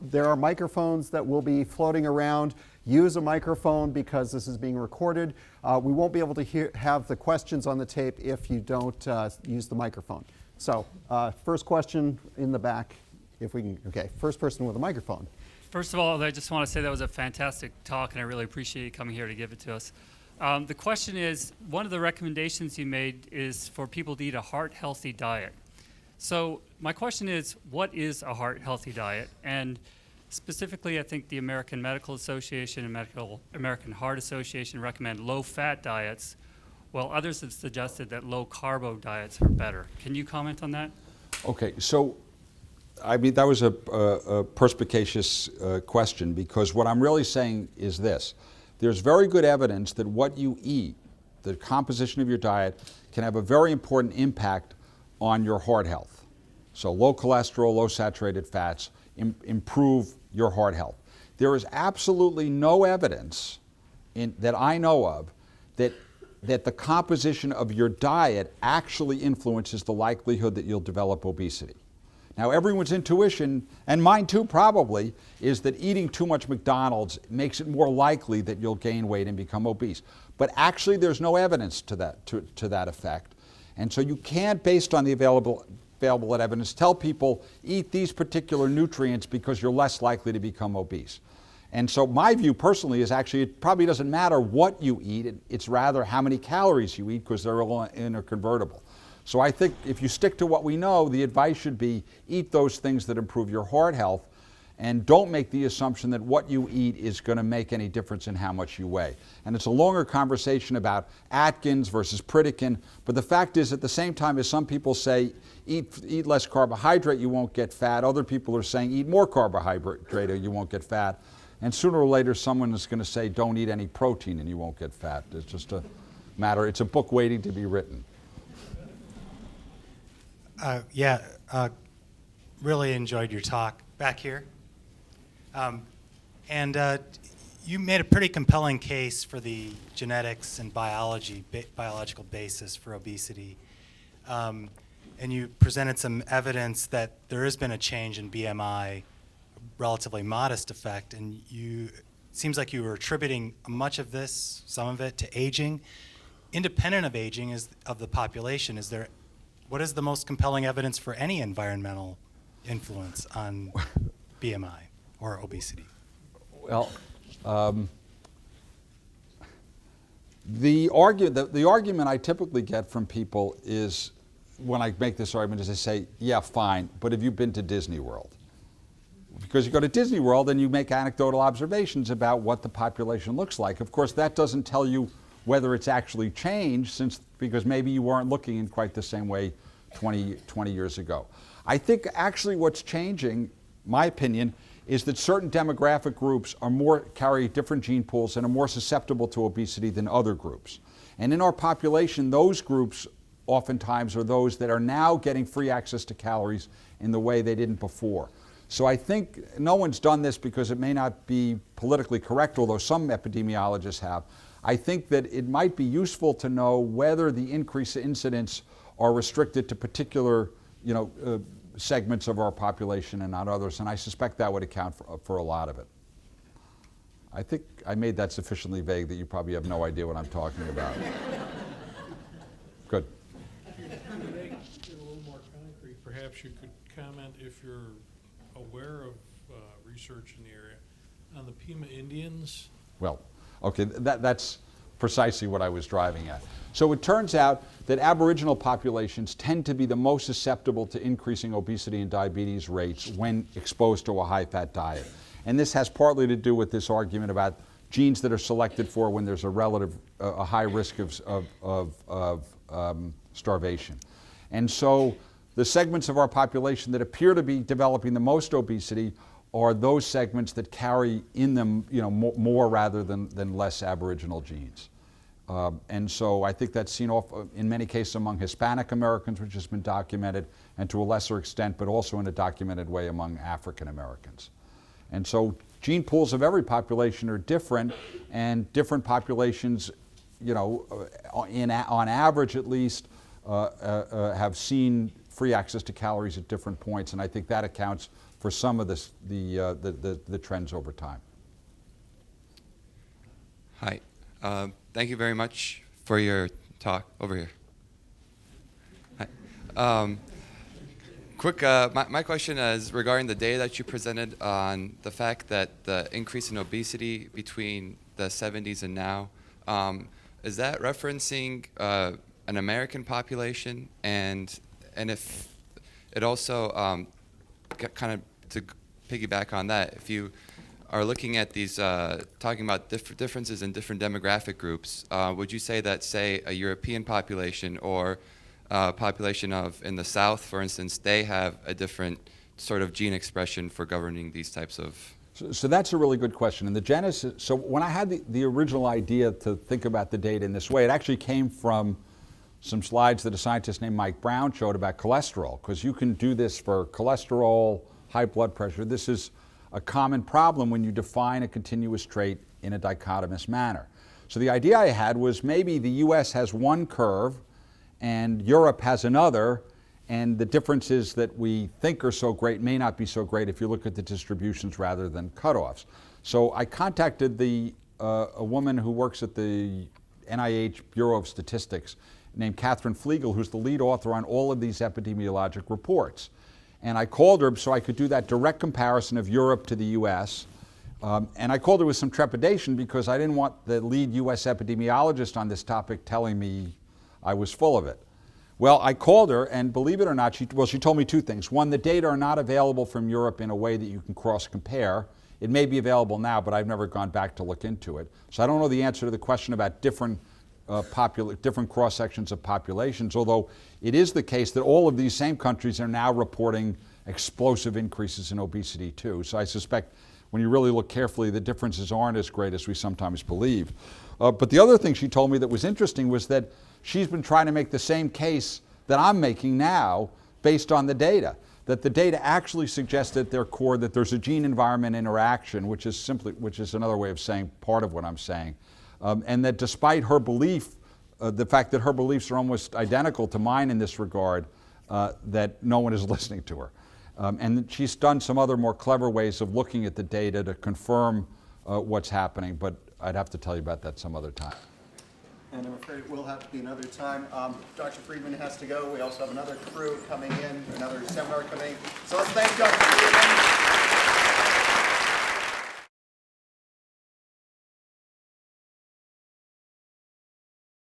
There are microphones that will be floating around. Use a microphone because this is being recorded. We won't be able to have the questions on the tape if you don't use the microphone. So first question in the back, if we can. Okay, first person with a microphone. First of all, I just want to say that was a fantastic talk, and I really appreciate you coming here to give it to us. The question is, one of the recommendations you made is for people to eat a heart-healthy diet. So my question is, what is a heart-healthy diet? And specifically, I think the American Medical Association and American Heart Association recommend low-fat diets, while others have suggested that low-carbo diets are better. Can you comment on that? Okay, so I mean, that was a perspicacious question, because what I'm really saying is this. There's very good evidence that what you eat, the composition of your diet, can have a very important impact on your heart health. So low cholesterol, low saturated fats improve your heart health. There is absolutely no evidence that I know of that the composition of your diet actually influences the likelihood that you'll develop obesity. Now, everyone's intuition, and mine too probably, is that eating too much McDonald's makes it more likely that you'll gain weight and become obese. But actually, there's no evidence to that effect. And so you can't, based on the available evidence, tell people, eat these particular nutrients because you're less likely to become obese. And so my view personally is actually it probably doesn't matter what you eat, it's rather how many calories you eat, because they're all interconvertible. So I think if you stick to what we know, the advice should be eat those things that improve your heart health, and don't make the assumption that what you eat is going to make any difference in how much you weigh. And it's a longer conversation about Atkins versus Pritikin, but the fact is, at the same time as some people say eat less carbohydrate, you won't get fat, other people are saying eat more carbohydrate or you won't get fat. And sooner or later someone is going to say don't eat any protein and you won't get fat. It's just a matter, it's a book waiting to be written. Really enjoyed your talk back here. You made a pretty compelling case for the genetics and biological basis for obesity. And you presented some evidence that there has been a change in BMI, relatively modest effect, and it seems like you were attributing much of this, some of it, to aging. Independent of aging of the population, what is the most compelling evidence for any environmental influence on BMI or obesity? Well, the argument I typically get from people is, when I make this argument, is they say, yeah, fine, but have you been to Disney World? Because you go to Disney World and you make anecdotal observations about what the population looks like. Of course, that doesn't tell you whether it's actually changed, because maybe you weren't looking in quite the same way 20 years ago. I think actually what's changing, my opinion, is that certain demographic groups carry different gene pools and are more susceptible to obesity than other groups. And in our population, those groups oftentimes are those that are now getting free access to calories in the way they didn't before. So I think no one's done this because it may not be politically correct, although some epidemiologists have. I think that it might be useful to know whether the increase in incidence are restricted to particular segments of our population and not others, and I suspect that would account for a lot of it. I think I made that sufficiently vague that you probably have no idea what I'm talking about. Good. To make it a little more concrete, perhaps you could comment if you're aware of research in the area on the Pima Indians. Well, okay, that's precisely what I was driving at. So it turns out that Aboriginal populations tend to be the most susceptible to increasing obesity and diabetes rates when exposed to a high-fat diet. And this has partly to do with this argument about genes that are selected for when there's a high risk of starvation. And so the segments of our population that appear to be developing the most obesity are those segments that carry in them more rather than less Aboriginal genes. And so I think that's seen in many cases among Hispanic Americans, which has been documented, and to a lesser extent, but also in a documented way among African Americans. And so gene pools of every population are different, and different populations, on average at least, have seen free access to calories at different points, and I think that accounts for some of the trends over time. Hi. Thank you very much for your talk. Over here. Hi. My question is regarding the data that you presented on the fact that the increase in obesity between the 70s and now, is that referencing an American population? And if it also, kind of to piggyback on that, if you are looking at these, talking about differences in different demographic groups, would you say that, say, a European population or population in the South, for instance, they have a different sort of gene expression for governing these types of... So that's a really good question. And the genesis, so when I had the original idea to think about the data in this way, it actually came from some slides that a scientist named Mike Brown showed about cholesterol, because you can do this for cholesterol, high blood pressure. This is a common problem when you define a continuous trait in a dichotomous manner. So the idea I had was maybe the US has one curve and Europe has another, and the differences that we think are so great may not be so great if you look at the distributions rather than cutoffs. So I contacted a woman who works at the NIH Bureau of Statistics named Catherine Flegel, who's the lead author on all of these epidemiologic reports. And I called her so I could do that direct comparison of Europe to the US. And I called her with some trepidation because I didn't want the lead US epidemiologist on this topic telling me I was full of it. Well, I called her, and believe it or not, she told me two things. One, the data are not available from Europe in a way that you can cross-compare. It may be available now, but I've never gone back to look into it. So I don't know the answer to the question about different cross-sections of populations, although it is the case that all of these same countries are now reporting explosive increases in obesity too. So I suspect when you really look carefully, the differences aren't as great as we sometimes believe. But the other thing she told me that was interesting was that she's been trying to make the same case that I'm making now based on the data. That the data actually suggests at their core that there's a gene-environment interaction, which is another way of saying part of what I'm saying. And that despite her belief, the fact that her beliefs are almost identical to mine in this regard, that no one is listening to her. And she's done some other more clever ways of looking at the data to confirm what's happening, but I'd have to tell you about that some other time. And I'm afraid it will have to be another time. Dr. Friedman has to go. We also have another crew coming in, another seminar coming. So let's thank Dr.